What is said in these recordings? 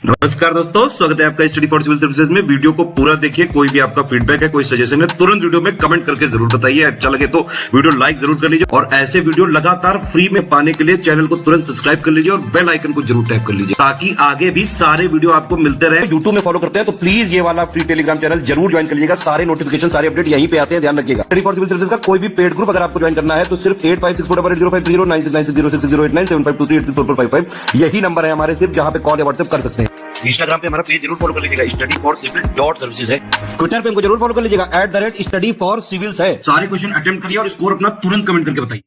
नमस्कार दोस्तों, स्वागत है आपका स्टडी फॉर सिविल सर्विसेज में। वीडियो को पूरा देखिए। कोई भी आपका फीडबैक है, कोई सजेशन है, तुरंत वीडियो में कमेंट करके जरूर बताइए। अच्छा लगे तो वीडियो लाइक जरूर कर लीजिए और ऐसे वीडियो लगातार फ्री में पाने के लिए चैनल को तुरंत सब्सक्राइब कर लीजिए और बेल आइकन को जरूर टैप कर लीजिए ताकि आगे भी सारे वीडियो आपको मिलते रहे। यूट्यूब में फॉलो करते हैं तो प्लीज ये वाला फ्री टेलीग्राम चैनल जरूर ज्वाइन कर लीजिएगा। सारे नोटिफिकेशन, सारे अपडेट यहीं पे आते हैं, ध्यान रखिएगा। स्टडी फॉर सिविल सर्विसेज का कोई भी पेड ग्रुप अगर आपको ज्वाइन करना है तो सिर्फ 856480569060897523864455 यही नंबर है हमारे, सिर्फ जहां पे कॉल या व्हाट्सएप कर सकते हैं। इंस्टाग्राम पे हमारा पेज जरूर फॉलो कर लीजिएगा, studyforcivil.services है। ट्विटर पे हमको जरूर फॉलो कर लीजिएगा, @studyforcivils है। सारे क्वेश्चन अटेम्प्ट करिए और स्कोर अपना तुरंत कमेंट करके बताइए।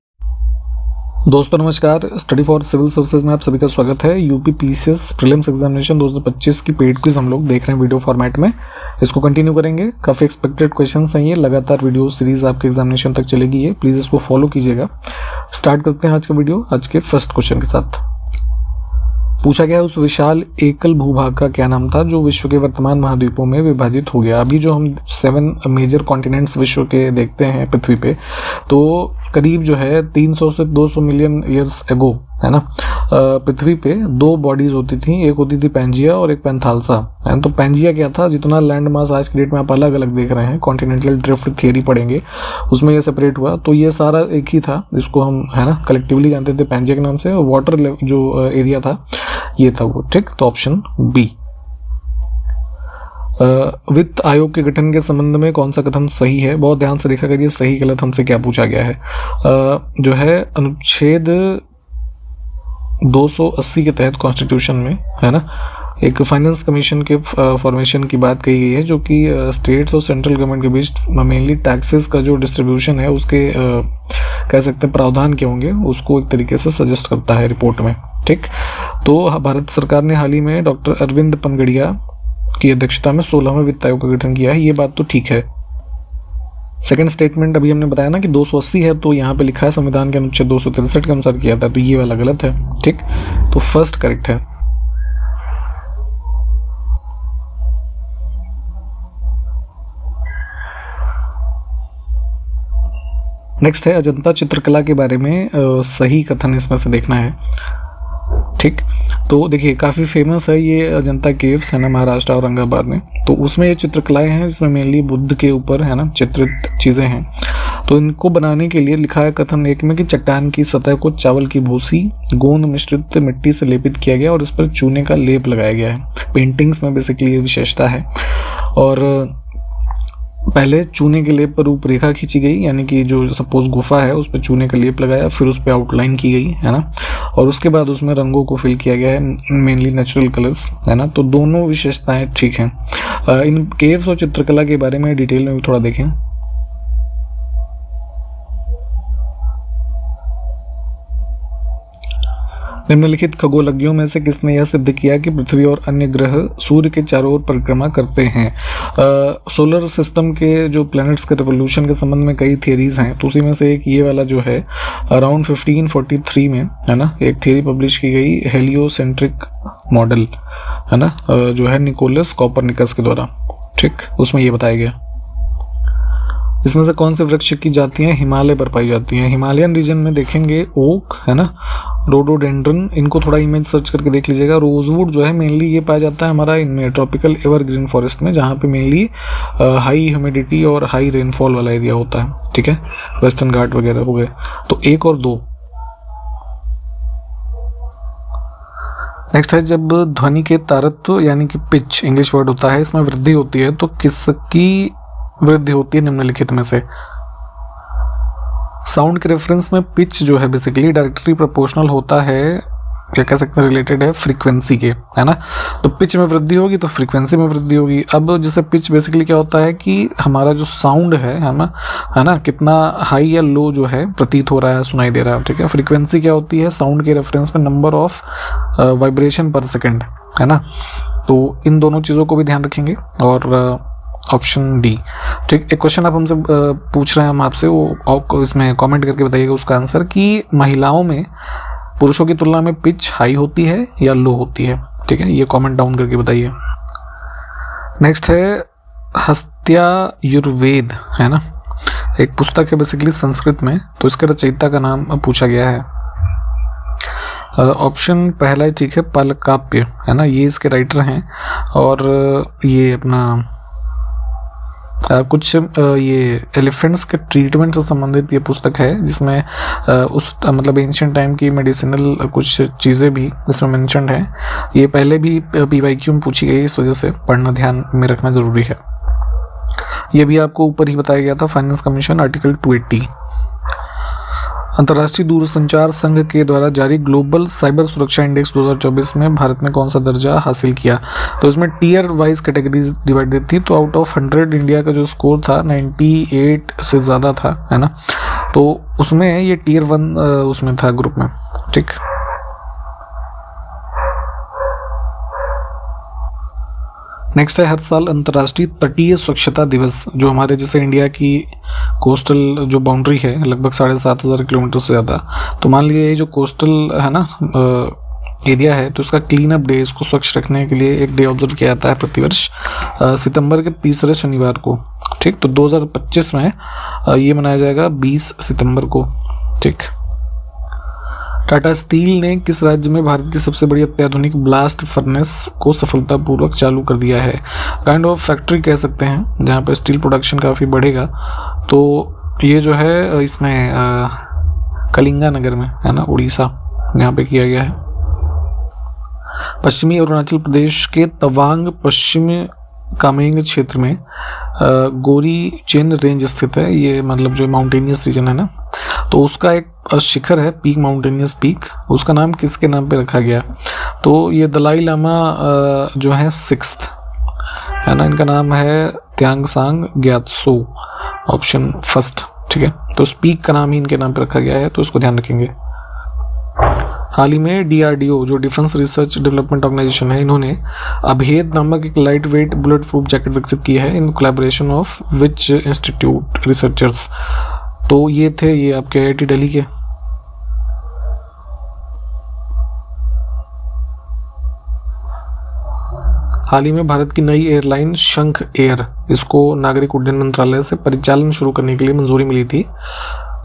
दोस्तों नमस्कार, स्टडी फॉर सिविल सर्विसेज में आप सभी का स्वागत है। यूपी पीसीएस प्रीलिम्स एग्जामिनेशन 2025 की पेड क्विज हम लोग देख रहे हैं वीडियो फॉर्मेट में। इसको कंटिन्यू करेंगे। काफ़ी एक्सपेक्टेड क्वेश्चंस हैं ये, लगातार वीडियो सीरीज आपके एग्जामिनेशन तक चलेगी ये, प्लीज़ इसको फॉलो कीजिएगा। स्टार्ट करते हैं आज का वीडियो आज के फर्स्ट क्वेश्चन के साथ। पूछा गया उस विशाल एकल भूभाग का क्या नाम था जो विश्व के वर्तमान महाद्वीपों में विभाजित हो गया। अभी जो हम 7 मेजर कॉन्टिनेंट्स विश्व के देखते हैं पृथ्वी पे, तो करीब जो है 300 से 200 मिलियन ईयर्स एगो है ना, पृथ्वी पे 2 बॉडीज होती थी। एक होती थी पैंजिया और एक पैंथालसा है। तो पैंजिया क्या था, जितना लैंड मास आज के डेट में आप अलग अलग देख रहे हैं, कॉन्टिनेंटल ड्रिफ्ट थियरी पढ़ेंगे उसमें ये सेपरेट हुआ। तो ये सारा एक ही था, जिसको हम है ना कलेक्टिवली जानते थे पैंजिया के नाम से। वाटर जो एरिया था ये था वो, ठीक। तो ऑप्शन बी। वित्त आयोग के गठन के संबंध में कौन सा कथन सही है? बहुत ध्यान से देखा करिए सही गलत हमसे क्या पूछा गया है। जो है अनुच्छेद 280 के तहत कॉन्स्टिट्यूशन में है ना एक फाइनेंस कमीशन के फॉर्मेशन की बात कही गई है, जो कि स्टेट्स और सेंट्रल गवर्नमेंट के बीच मेनली टैक्सेस का जो डिस्ट्रीब्यूशन है उसके कह सकते हैं प्रावधान क्या होंगे उसको एक तरीके से सजेस्ट करता है रिपोर्ट में, ठीक। तो भारत सरकार ने हाल ही में डॉक्टर अरविंद पनगड़िया की अध्यक्षता में 16वें वित्त आयोग का गठन किया है, ये बात तो ठीक है। सेकंड स्टेटमेंट अभी हमने बताया ना कि 280 है, तो यहाँ पे लिखा है संविधान के अनुच्छेद 263 के अनुसार किया था, तो ये वाला गलत है, ठीक। तो फर्स्ट करेक्ट है। नेक्स्ट है अजंता चित्रकला के बारे में सही कथन इसमें से देखना है, ठीक। तो देखिए काफ़ी फेमस है ये अजंता केव्स है ना, महाराष्ट्र औरंगाबाद में। तो उसमें ये चित्रकलाएं हैं जिसमें मेनली बुद्ध के ऊपर है ना चित्रित चीज़ें हैं। तो इनको बनाने के लिए लिखा है कथन 1 में कि चट्टान की सतह को चावल की भूसी गोंद मिश्रित मिट्टी से लेपित किया गया और इस पर चूने का लेप लगाया गया है। पेंटिंग्स में बेसिकली ये विशेषता है। और पहले चूने के लेप पर रूपरेखा खींची गई, यानी कि जो सपोज गुफा है उस पर चूने का लेप लगाया, फिर उस पर आउटलाइन की गई है ना, और उसके बाद उसमें रंगों को फिल किया गया है, मेनली नेचुरल कलर्स है ना। तो दोनों विशेषताएं ठीक हैं। इन केव्स और चित्रकला के बारे में डिटेल में भी थोड़ा देखें। निम्नलिखित खगोलज्ञों में से किसने यह सिद्ध किया कि पृथ्वी और अन्य ग्रह सूर्य के चारों ओर परिक्रमा करते हैं? सोलर सिस्टम के जो प्लैनेट्स के रिवोल्यूशन के संबंध में कई थियरीज हैं, तो उसी में से एक ये वाला जो है अराउंड 1543 में है ना एक थियरी पब्लिश की गई, हेलियोसेंट्रिक मॉडल है ना, जो है निकोलस कॉपरनिकस के द्वारा, ठीक। उसमें ये बताया गया। इसमें से कौन से वृक्ष की जातियां हिमालय पर पाई जाती हैं? हिमालयन रीजन में देखेंगे ओक है ना, रोडोडेंड्रन, इनको थोड़ा इमेज सर्च करके देख लीजिएगा। रोजवुड जो है मेनली ये पाया जाता है हमारा इनमें ट्रॉपिकल एवरग्रीन फॉरेस्ट में, जहाँ पे मेनली हाई ह्यूमिडिटी और हाई रेनफॉल वाला एरिया होता है, ठीक है। वेस्टर्न घाट वगैरह हो गए। तो 1 और 2। नेक्स्ट है जब ध्वनि के तारत्व यानी कि पिच इंग्लिश वर्ड होता है, इसमें वृद्धि होती है तो किसकी वृद्धि होती है निम्नलिखित में से? साउंड के रेफरेंस में पिच जो है बेसिकली डायरेक्टली प्रोपोर्शनल होता है, क्या कह सकते हैं रिलेटेड है फ्रीक्वेंसी के, है ना। तो पिच में वृद्धि होगी तो फ्रीक्वेंसी में वृद्धि होगी। अब जैसे पिच बेसिकली क्या होता है कि हमारा जो साउंड है ना कितना हाई या लो जो है प्रतीत हो रहा है, सुनाई दे रहा है, ठीक है। फ्रीक्वेंसी क्या होती है साउंड के रेफरेंस में नंबर ऑफ वाइब्रेशन पर सेकेंड, है ना। तो इन दोनों चीज़ों को भी ध्यान रखेंगे। और ऑप्शन डी, ठीक। एक क्वेश्चन आप हमसे पूछ रहे हैं हम आपसे, वो इसमें कमेंट करके बताइएगा उसका आंसर कि महिलाओं में पुरुषों की तुलना में पिच हाई होती है या लो होती है, ठीक है। ये कमेंट डाउन करके बताइए। नेक्स्ट है हस्त्यायुर्वेद है ना, एक पुस्तक है बेसिकली संस्कृत में, तो इसके रचयिता का नाम पूछा गया है। ऑप्शन पहला ही ठीक है, पालकाप्य, है ना, ये इसके राइटर हैं। और ये अपना कुछ ये एलिफेंट्स के ट्रीटमेंट से संबंधित ये पुस्तक है, जिसमें उस मतलब एंशिएंट टाइम की मेडिसिनल कुछ चीज़ें भी इसमें मेंशन्ड हैं। ये पहले भी PYQ में पूछी गई, इस वजह से पढ़ना ध्यान में रखना ज़रूरी है। ये भी आपको ऊपर ही बताया गया था, फाइनेंस कमीशन आर्टिकल 280। अंतर्राष्ट्रीय दूरसंचार संघ के द्वारा जारी ग्लोबल साइबर सुरक्षा इंडेक्स 2024 में भारत ने कौन सा दर्जा हासिल किया? तो इसमें टीयर वाइज कैटेगरीज डिवाइडेड थी। तो आउट ऑफ 100 इंडिया का जो स्कोर था 98 से ज़्यादा था, है ना। तो उसमें ये टीयर 1 उसमें था ग्रुप में, ठीक। नेक्स्ट है, हर साल अंतर्राष्ट्रीय तटीय स्वच्छता दिवस, जो हमारे जैसे इंडिया की कोस्टल जो बाउंड्री है लगभग 7,500 किलोमीटर से ज़्यादा, तो मान लीजिए ये जो कोस्टल है ना एरिया है, तो इसका क्लीन अप डे, इसको स्वच्छ रखने के लिए एक डे ऑब्जर्व किया जाता है प्रतिवर्ष सितंबर के तीसरे शनिवार को, ठीक। तो 2025 में ये मनाया जाएगा 20 सितंबर को, ठीक। टाटा स्टील ने किस राज्य में भारत की सबसे बड़ी अत्याधुनिक ब्लास्ट फर्नेस को सफलतापूर्वक चालू कर दिया है? काइंड ऑफ फैक्ट्री कह सकते हैं, जहाँ पे स्टील प्रोडक्शन काफ़ी बढ़ेगा। तो ये जो है इसमें कलिंगा नगर में, है ना, उड़ीसा, यहाँ पे किया गया है। पश्चिमी अरुणाचल प्रदेश के तवांग पश्चिमी कामेंग क्षेत्र में गोरी चेन रेंज स्थित है। ये मतलब जो माउंटेनियस रीजन है ना, तो उसका एक शिखर है, पीक, माउंटेनियस पीक, उसका नाम किसके नाम पे रखा गया? तो ये दलाई लामा जो है 6th, है ना, इनका नाम है त्यांगसांग ग्यात्सो, ऑप्शन फर्स्ट, ठीक है। तो उस पीक का नाम ही इनके नाम पे रखा गया है, तो इसको ध्यान रखेंगे। हाल ही में DRDO जो डिफेंस रिसर्च डेवलपमेंट ऑर्गेनाइजेशन है, इन्होंने अभेद नामक एक light weight bullet proof jacket विकसित की है, in collaboration of which institute researchers? तो ये थे ये आपके IIT दिल्ली के। हाल ही में भारत की नई एयरलाइन शंख एयर, इसको नागरिक उड्डयन मंत्रालय से परिचालन शुरू करने के लिए मंजूरी मिली थी।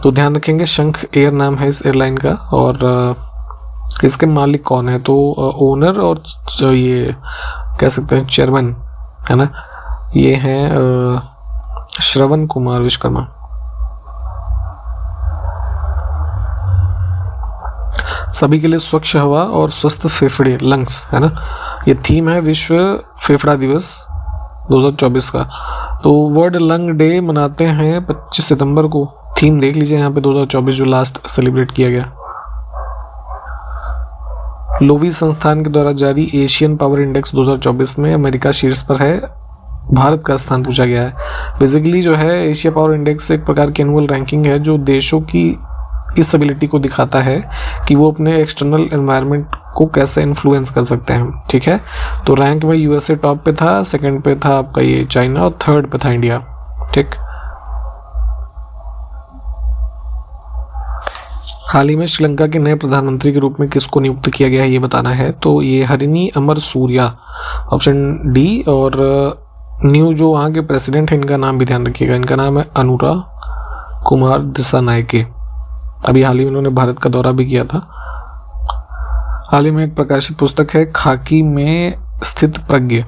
तो ध्यान रखेंगे, शंख एयर नाम है इस एयरलाइन का। और इसके मालिक कौन है? तो ओनर और ये कह सकते हैं चेयरमैन, है ना, ये हैं श्रवण कुमार विश्वकर्मा। सभी के लिए स्वच्छ हवा और स्वस्थ फेफड़े, लंग्स, है ना, ये थीम है विश्व फेफड़ा दिवस 2024 का। तो वर्ल्ड लंग डे मनाते हैं 25 सितंबर को। थीम देख लीजिए यहाँ पे 2024 जो लास्ट सेलिब्रेट किया गया। लोवी संस्थान के द्वारा जारी एशियन पावर इंडेक्स 2024 में अमेरिका शीर्ष पर है, भारत का स्थान पूछा गया है। बेसिकली जो है एशिया पावर इंडेक्स एक प्रकार की एनुअल रैंकिंग है, जो देशों की इस एबिलिटी को दिखाता है कि वो अपने एक्सटर्नल एनवायरनमेंट को कैसे इन्फ्लुएंस कर सकते हैं, ठीक है। तो रैंक में USA टॉप पे था, सेकंड पे था आपका ये चाइना, और थर्ड पे था इंडिया, ठीक। हाल ही में श्रीलंका के नए प्रधानमंत्री के रूप में किसको नियुक्त किया गया है ये बताना है। तो ये हरिनी अमर सूर्या, ऑप्शन डी। और न्यू जो वहाँ के प्रेसिडेंट हैं, इनका नाम भी ध्यान रखिएगा, इनका नाम है अनुरा कुमार दिसानायके। अभी हाल ही में उन्होंने भारत का दौरा भी किया था। हाल ही में एक प्रकाशित पुस्तक है खाकी में स्थित प्रज्ञ,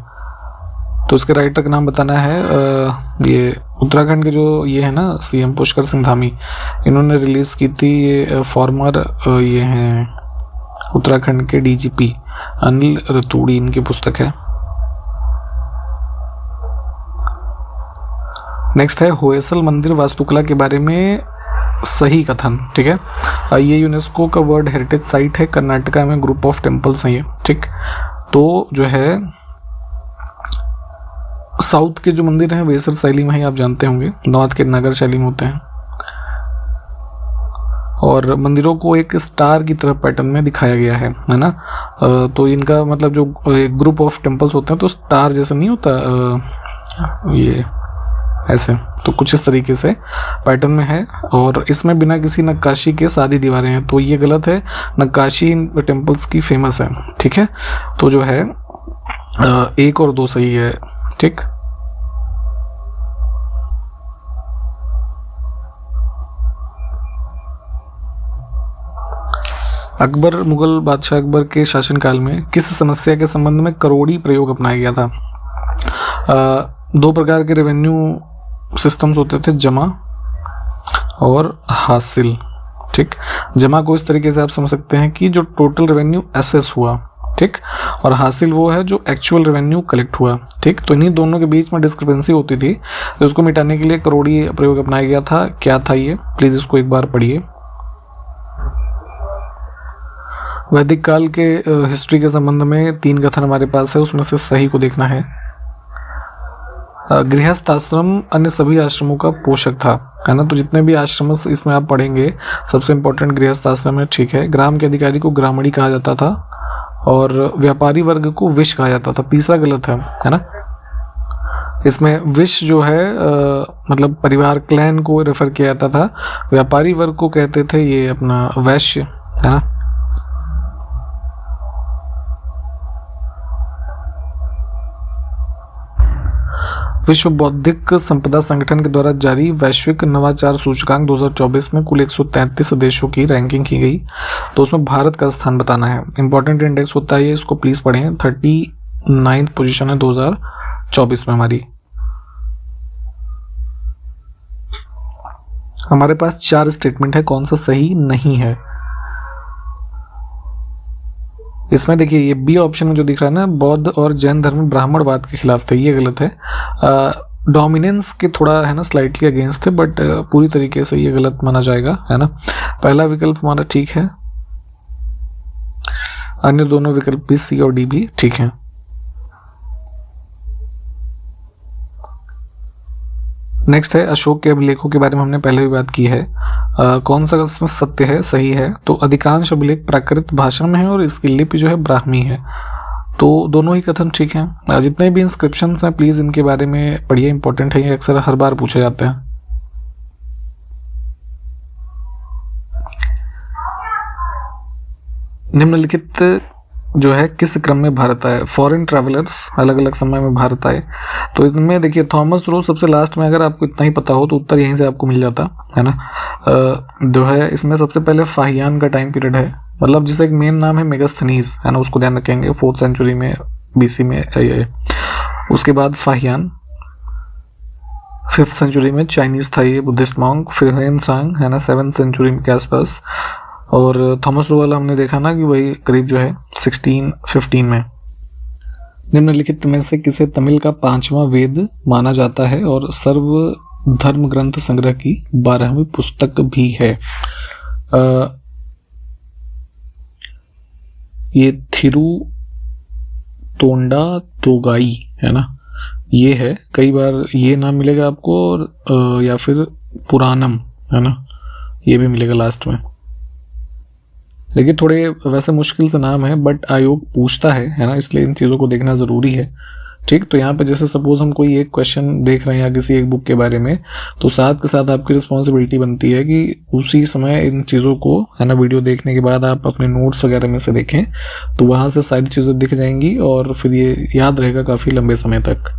तो उसके राइटर का नाम बताना है। ये उत्तराखंड के जो ये है ना CM पुष्कर सिंह धामी, इन्होंने रिलीज की थी। ये फॉर्मर ये हैं उत्तराखंड के DGP अनिल रतूड़ी, इनकी पुस्तक है। नेक्स्ट है होयसल मंदिर वास्तुकला के बारे में सही कथन, ठीक है। ये यूनेस्को का वर्ल्ड हेरिटेज साइट है, कर्नाटका में ग्रुप ऑफ टेम्पल्स हैं ये, ठीक। तो जो है साउथ के जो मंदिर हैं वेसर शैली में ही, आप जानते होंगे, नॉर्थ के नगर शैली में होते हैं। और मंदिरों को एक स्टार की तरह पैटर्न में दिखाया गया है ना। तो इनका मतलब जो ग्रुप ऑफ टेम्पल्स होते हैं तो स्टार जैसा नहीं होता, ये ऐसे, तो कुछ इस तरीके से पैटर्न में है। और इसमें बिना किसी नक्काशी के सादी दीवारें हैं, तो ये गलत है, नक्काशी इन टेम्पल्स की फेमस है, ठीक है। तो जो है 1 और 2 सही है, ठीक। अकबर, मुगल बादशाह अकबर के शासनकाल में किस समस्या के संबंध में करोड़ी प्रयोग अपनाया गया था? दो प्रकार के रेवेन्यू सिस्टम्स होते थे, जमा और हासिल। ठीक, जमा को इस तरीके से आप समझ सकते हैं कि जो टोटल रेवेन्यू एसेस हुआ, ठीक, और हासिल वो है जो एक्चुअल रेवेन्यू कलेक्ट हुआ। ठीक, तो इन्हीं दोनों के बीच में डिस्क्रिपेंसी होती थी, तो उसको मिटाने के लिए करोड़ी प्रयोग अपनाया गया था। क्या था ये, प्लीज इसको एक बार पढ़िए। वैदिक काल के हिस्ट्री के संबंध में 3 कथन हमारे पास है, उसमें से सही को देखना है। गृहस्थ आश्रम अन्य सभी आश्रमों का पोषक था, है ना। तो जितने भी आश्रम इसमें आप पढ़ेंगे, सबसे इंपॉर्टेंट गृहस्थ आश्रम है। ठीक है, ग्राम के अधिकारी को ग्रामणी कहा जाता था और व्यापारी वर्ग को विश कहा जाता था। तीसरा गलत है ना। इसमें विश जो है मतलब परिवार, क्लैन को रेफर किया जाता था। व्यापारी वर्ग को कहते थे ये अपना वैश्य, है ना। विश्व बौद्धिक संपदा संगठन के द्वारा जारी वैश्विक नवाचार सूचकांक 2024 में कुल 133 देशों की रैंकिंग की गई, तो उसमें भारत का स्थान बताना है। इंपॉर्टेंट इंडेक्स होता है ये, इसको प्लीज पढ़ें। 39th पोजीशन है 2024 में हमारी। हमारे पास 4 स्टेटमेंट है, कौन सा सही नहीं है इसमें? देखिए ये बी ऑप्शन में जो दिख रहा है ना, बौद्ध और जैन धर्म ब्राह्मणवाद के खिलाफ थे, ये गलत है। डोमिनेंस के थोड़ा है ना स्लाइटली अगेंस्ट थे, बट पूरी तरीके से ये गलत माना जाएगा, है ना। पहला विकल्प हमारा ठीक है, अन्य दोनों विकल्प भी सी और डी भी ठीक है। नेक्स्ट है अशोक के अभिलेखों के बारे में हमने पहले भी बात की है। कौन सा इसमें सत्य है, सही है? तो अधिकांश अभिलेख प्राकृत भाषा में है और इसकी लिपि जो है ब्राह्मी है, तो दोनों ही कथन ठीक हैं। जितने भी इंस्क्रिप्शंस हैं प्लीज इनके बारे में पढ़िए, इंपॉर्टेंट है, ये अक्सर हर बार पूछे जाते हैं। निम्नलिखित जो है किस क्रम में भारत आए? फॉरेन ट्रैवलर्स अलग अलग समय में भारत आए, तो इनमें देखिए थॉमस रो सबसे लास्ट में, अगर आपको इतना ही पता हो तो उत्तर यहीं से आपको मिल जाता, है ना। जो है इसमें सबसे पहले फाहियान का टाइम पीरियड है, मतलब जिसे एक मेन नाम है मेगास्थनीज, है ना, उसको ध्यान रखेंगे, 4th सेंचुरी में BC में। उसके बाद फाहियान 5th सेंचुरी में, चाइनीज था ये, बुद्धिस्ट मॉन्क। फिर हेनसांग, है ना, 7th सेंचुरी के आसपास। और थॉमस रो वाला हमने देखा ना कि वही करीब जो है 1615 में। निम्नलिखित में से किसे तमिल का 5वां वेद माना जाता है और सर्व धर्म ग्रंथ संग्रह की 12वीं पुस्तक भी है? ये थिरुतोंडा तोगाई, है ना, ये है। कई बार ये नाम मिलेगा आपको, और या फिर पुराणम, है ना, ये भी मिलेगा लास्ट में। लेकिन थोड़े वैसे मुश्किल से नाम है, बट आयोग पूछता है ना, इसलिए इन चीज़ों को देखना ज़रूरी है। ठीक, तो यहाँ पे जैसे सपोज हम कोई एक क्वेश्चन देख रहे हैं या किसी एक बुक के बारे में, तो साथ के साथ आपकी रिस्पॉन्सिबिलिटी बनती है कि उसी समय इन चीज़ों को, है ना, वीडियो देखने के बाद आप अपने नोट्स वगैरह में से देखें, तो वहाँ से सारी चीज़ें दिख जाएंगी और फिर ये याद रहेगा काफ़ी लंबे समय तक।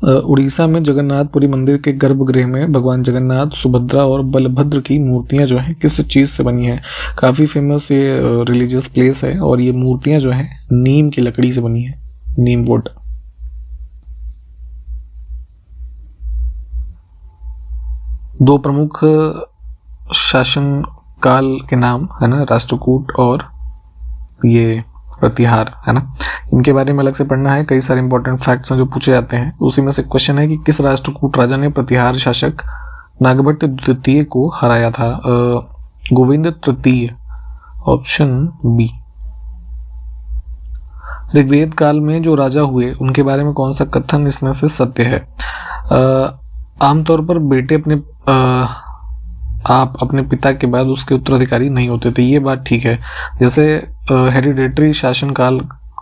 उड़ीसा में जगन्नाथपुरी मंदिर के गर्भगृह में भगवान जगन्नाथ, सुभद्रा और बलभद्र की मूर्तियां जो हैं किस चीज़ से बनी है? काफ़ी फेमस ये रिलीजियस प्लेस है और ये मूर्तियां जो हैं नीम की लकड़ी से बनी है, नीम वुड। दो प्रमुख शासन काल के नाम, है ना, राष्ट्रकूट और ये प्रतिहार, है ना, इनके बारे में अलग से पढ़ना है। कई सारे इंपॉर्टेंट फैक्ट्स हैं जो पूछे जाते हैं, उसी में से क्वेश्चन है कि किस राष्ट्रकूट राजा ने प्रतिहार शासक नागभट्ट द्वितीय को हराया था? गोविंद तृतीय, ऑप्शन बी। ऋग्वेद काल में जो राजा हुए उनके बारे में कौन सा कथन इसमें से सत्य है? आमतौर पर बेटे आप अपने पिता के बाद उसके उत्तराधिकारी नहीं होते थे, ये बात ठीक है। जैसे हेरिडेटरी शासनकाल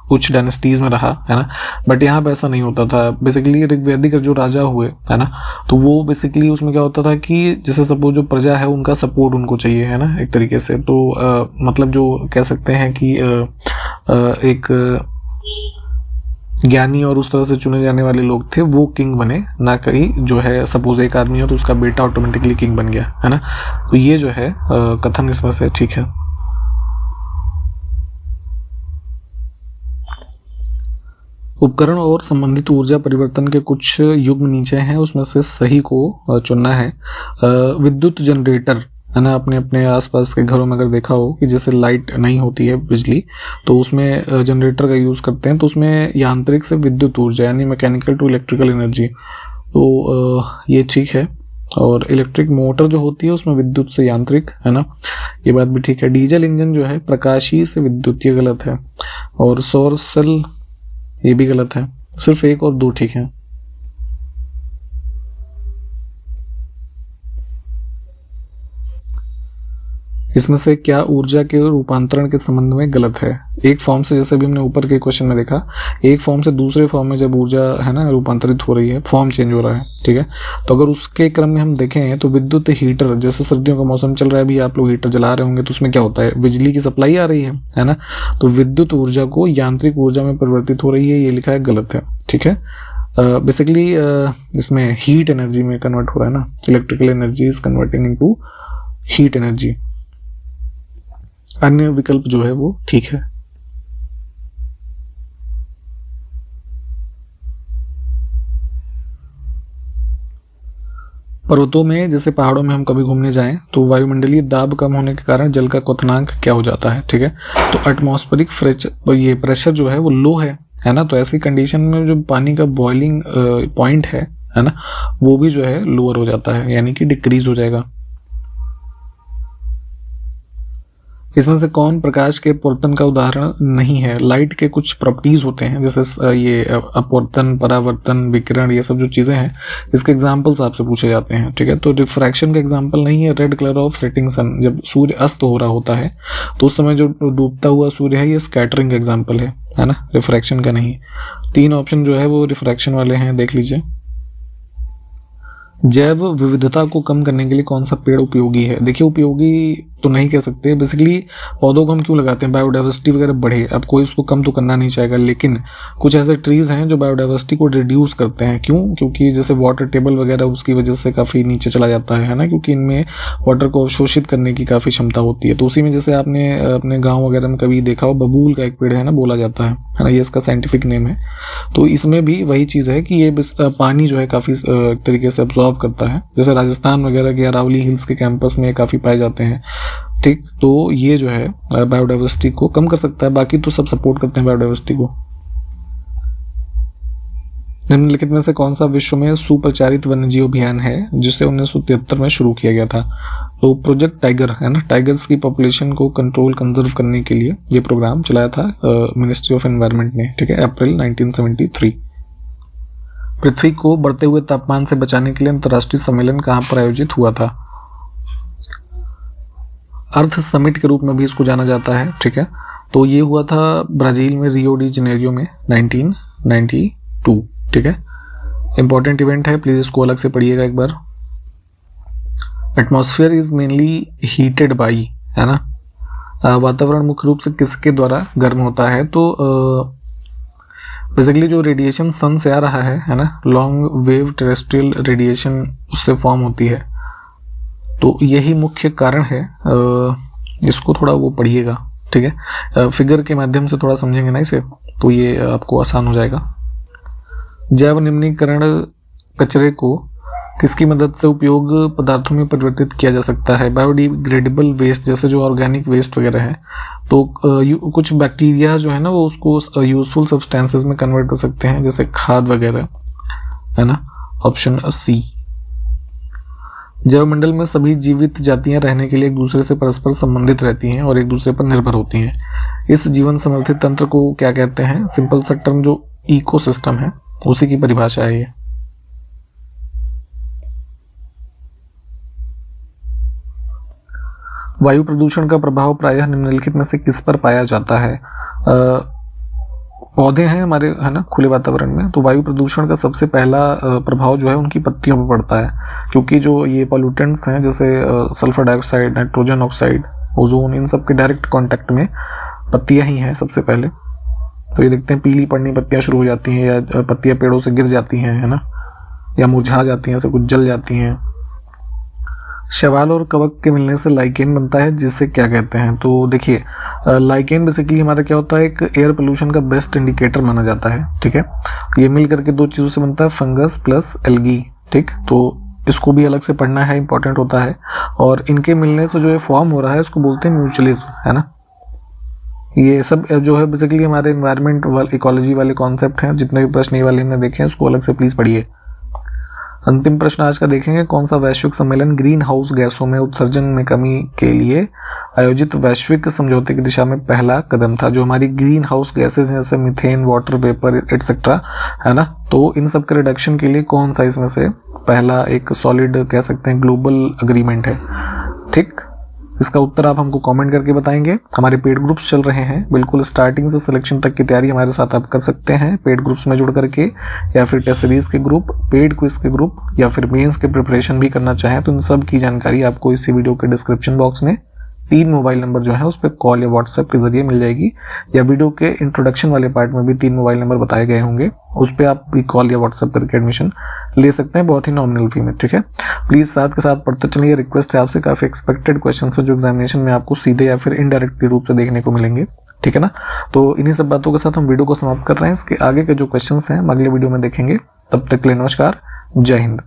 कुछ डायनेस्टीज में रहा, है ना, बट यहाँ पे ऐसा नहीं होता था। बेसिकली ऋग्वेदिक जो राजा हुए, है ना, तो वो बेसिकली उसमें क्या होता था कि जैसे सपोज जो प्रजा है उनका सपोर्ट उनको चाहिए, है ना, एक तरीके से। तो मतलब जो कह सकते हैं कि एक ज्ञानी और उस तरह से चुने जाने वाले लोग थे, वो किंग बने, ना कहीं जो है सपोज एक आदमी हो तो उसका बेटा ऑटोमेटिकली किंग बन गया, है ना। तो ये जो है कथन इसमें से ठीक है। उपकरण और संबंधित ऊर्जा परिवर्तन के कुछ युग्म नीचे हैं, उसमें से सही को चुनना है। विद्युत जनरेटर है ना, अपने अपने आसपास के घरों में अगर देखा हो कि जैसे लाइट नहीं होती है बिजली, तो उसमें जनरेटर का यूज़ करते हैं, तो उसमें यांत्रिक से विद्युत ऊर्जा यानी मैकेनिकल टू इलेक्ट्रिकल एनर्जी, तो ये ठीक है। और इलेक्ट्रिक मोटर जो होती है उसमें विद्युत से यांत्रिक, है ना, ये बात भी ठीक है। डीजल इंजन जो है प्रकाशीय से विद्युत, ये गलत है। और सौर सेल, ये भी गलत है। सिर्फ 1 और 2 ठीक है। इसमें से क्या ऊर्जा के रूपांतरण के संबंध में गलत है? एक फॉर्म से, जैसे अभी हमने ऊपर के क्वेश्चन में देखा, एक फॉर्म से दूसरे फॉर्म में जब ऊर्जा है ना रूपांतरित हो रही है, फॉर्म चेंज हो रहा है, ठीक है, तो अगर उसके क्रम में हम देखें तो विद्युत हीटर, जैसे सर्दियों का मौसम चल रहा है, अभी आप लोग हीटर जला रहे होंगे, तो उसमें क्या होता है, बिजली की सप्लाई आ रही है ना, तो विद्युत ऊर्जा को यांत्रिक ऊर्जा में परिवर्तित हो रही है, ये लिखा है, गलत है, ठीक है। बेसिकली इसमें हीट एनर्जी में कन्वर्ट हो रहा है ना, electrical energy is converting into heat energy. अन्य विकल्प जो है वो ठीक है। पर्वतों में जैसे पहाड़ों में हम कभी घूमने जाएं तो वायुमंडलीय दाब कम होने के कारण जल का क्वथनांक क्या हो जाता है, ठीक है, तो एटमॉस्फेरिक ये प्रेशर जो है वो लो है ना, तो ऐसी कंडीशन में जो पानी का बॉइलिंग पॉइंट है ना, वो भी जो है लोअर हो जाता है, यानी कि डिक्रीज हो जाएगा। इसमें से कौन प्रकाश के अपवर्तन का उदाहरण नहीं है? लाइट के कुछ प्रॉपर्टीज होते हैं, जैसे ये अपवर्तन, परावर्तन, विकिरण, ये सब जो चीज़ें हैं, इसके एग्जांपल्स आपसे पूछे जाते हैं, ठीक है। तो रिफ्रैक्शन का एग्जांपल नहीं है red colour of setting sun, जब सूर्य अस्त हो रहा होता है तो उस समय जो डूबता हुआ सूर्य है, ये स्कैटरिंग का एग्जाम्पल है ना, रिफ्रैक्शन का नहीं। 3 ऑप्शन जो है वो रिफ्रैक्शन वाले हैं, देख लीजिए। जैव विविधता को कम करने के लिए कौन सा पेड़ उपयोगी है? देखिए, उपयोगी तो नहीं कह सकते, बेसिकली पौधों को हम क्यों लगाते हैं, बायोडाइवर्सिटी वगैरह बढ़े, अब कोई उसको कम तो करना नहीं चाहेगा, लेकिन कुछ ऐसे ट्रीज हैं जो बायोडाइवर्सिटी को रिड्यूस करते हैं। क्यों? क्योंकि जैसे वाटर टेबल वगैरह उसकी वजह से काफ़ी नीचे चला जाता है ना, क्योंकि इनमें वाटर को अवशोषित करने की काफ़ी क्षमता होती है। तो उसी में जैसे आपने अपने गाँव वगैरह में कभी देखा हो, बबूल का एक पेड़ है ना, बोला जाता है ना, ये इसका साइंटिफिक नेम है। तो इसमें भी वही चीज़ है कि ये पानी जो है काफ़ी तरीके से अब्जॉर्व करता है, जैसे राजस्थान वगैरह के अरावली हिल्स के कैंपस में काफ़ी पाए जाते हैं, ठीक। तो ये जो है बायोडाइवर्सिटी को कम कर सकता है, बाकी तो सब सपोर्ट करते हैं बायोडाइवर्सिटी को। निम्नलिखित में से कौन सा विश्व में सुप्रचारित वन्यजीव अभियान है जिसे 1973 में शुरू किया गया था? तो प्रोजेक्ट टाइगर है ना, टाइगर्स की पॉपुलेशन को कंट्रोल कंजर्व करने के लिए ये प्रोग्राम चलाया था मिनिस्ट्री ऑफ एनवायरनमेंट ने, ठीक है, अप्रैल 1973। पृथ्वी को बढ़ते हुए तापमान से बचाने के लिए अंतर्राष्ट्रीय सम्मेलन कहाँ पर आयोजित हुआ था? अर्थ समिट के रूप में भी इसको जाना जाता है, ठीक है, तो ये हुआ था ब्राजील में, रियो डी जेनेरियो में 1992, ठीक है। इंपॉर्टेंट इवेंट है, प्लीज इसको अलग से पढ़िएगा एक बार। Atmosphere is mainly heated by, है ना, वातावरण मुख्य रूप से किसके द्वारा गर्म होता है? तो बेसिकली जो रेडिएशन सन से आ रहा है ना, लॉन्ग वेव टेरेस्ट्रियल रेडिएशन, उससे फॉर्म होती है, तो यही मुख्य कारण है। इसको थोड़ा वो पढ़िएगा, ठीक है, फिगर के माध्यम से थोड़ा समझेंगे ना इसे, तो ये आपको आसान हो जाएगा। जैव निम्नीकरण कचरे को किसकी मदद से उपयोग पदार्थों में परिवर्तित किया जा सकता है? बायोडिग्रेडेबल वेस्ट, जैसे जो ऑर्गेनिक वेस्ट वगैरह है, तो कुछ बैक्टीरिया जो है ना वो उसको यूजफुल सब्सटेंसेस में कन्वर्ट कर सकते हैं, जैसे खाद वगैरह, है ना, ऑप्शन सी। जैवमंडल में सभी जीवित जातियां रहने के लिए एक दूसरे से परस्पर संबंधित रहती हैं और एक दूसरे पर निर्भर होती हैं। इस जीवन समर्थित तंत्र को क्या कहते हैं? सिंपल सा टर्म जो इकोसिस्टम है, उसी की परिभाषा है ये। वायु प्रदूषण का प्रभाव प्रायः निम्नलिखित में से किस पर पाया जाता है? पौधे हैं हमारे, है ना, खुले वातावरण में, तो वायु प्रदूषण का सबसे पहला प्रभाव जो है उनकी पत्तियों पर पड़ता है, क्योंकि जो ये पॉल्यूटेंट्स हैं जैसे sulphur dioxide, nitrogen oxide, ozone, इन सब के डायरेक्ट कांटेक्ट में पत्तियां ही हैं सबसे पहले। तो ये देखते हैं पीली पड़नी पत्तियां शुरू हो जाती हैं, या पत्तियां पेड़ों से गिर जाती हैं, है ना, या मुरझा जाती हैं, ऐसे कुछ जल जाती हैं। शैवाल और कवक के मिलने से लाइकेन बनता है, जिससे क्या कहते हैं। तो देखिए लाइकेन बेसिकली हमारा क्या होता है, एक एयर पोल्यूशन का बेस्ट इंडिकेटर माना जाता है। ठीक है, ये मिल करके दो चीज़ों से बनता है, फंगस प्लस एल्गी। ठीक, तो इसको भी अलग से पढ़ना है, इंपॉर्टेंट होता है। और इनके मिलने से जो ये फॉर्म हो रहा है इसको बोलते हैं म्यूचुअलिज्म, है ना। ये सब जो है बेसिकली हमारे एनवायरनमेंट वाले इकोलॉजी वाले कॉन्सेप्ट हैं। जितने भी प्रश्न ये वाले हमने देखे हैं उसको अलग से प्लीज पढ़िए। अंतिम प्रश्न आज का देखेंगे, कौन सा वैश्विक सम्मेलन ग्रीन हाउस गैसों में उत्सर्जन में कमी के लिए आयोजित वैश्विक समझौते की दिशा में पहला कदम था। जो हमारी ग्रीन हाउस गैसेज हैं जैसे मीथेन, वाटर वेपर एटसेट्रा, है ना, तो इन सब के रिडक्शन के लिए कौन सा इसमें से पहला एक सॉलिड कह सकते हैं ग्लोबल अग्रीमेंट है। ठीक, इसका उत्तर आप हमको कमेंट करके बताएंगे। हमारे पेड ग्रुप्स चल रहे हैं, बिल्कुल स्टार्टिंग से सिलेक्शन तक की तैयारी हमारे साथ आप कर सकते हैं पेड ग्रुप्स में जुड़ करके, या फिर टेस्ट सीरीज के ग्रुप, पेड क्विज के ग्रुप, या फिर मेंस के प्रिपरेशन भी करना चाहें तो इन सब की जानकारी आपको इसी वीडियो के डिस्क्रिप्शन बॉक्स में 3 मोबाइल नंबर जो है उस पर कॉल या व्हाट्सएप के जरिए मिल जाएगी, या वीडियो के इंट्रोडक्शन वाले पार्ट में भी 3 मोबाइल नंबर बताए गए होंगे, उस पर आप भी कॉल या व्हाट्सएप करके एडमिशन ले सकते हैं बहुत ही नॉमिनल फी में। ठीक है, प्लीज साथ के साथ पढ़ते चलिए। रिक्वेस्ट है आपसे, काफी एक्सपेक्टेड क्वेश्चन है जो एग्जामिनेशन में आपको सीधे या फिर इनडायरेक्टली रूप से देखने को मिलेंगे। ठीक है ना, तो इन्हीं सब बातों के साथ हम वीडियो को समाप्त कर रहे हैं। इसके आगे के जो क्वेश्चन हैं हम अगले वीडियो में देखेंगे। तब तक के लिए नमस्कार, जय हिंद।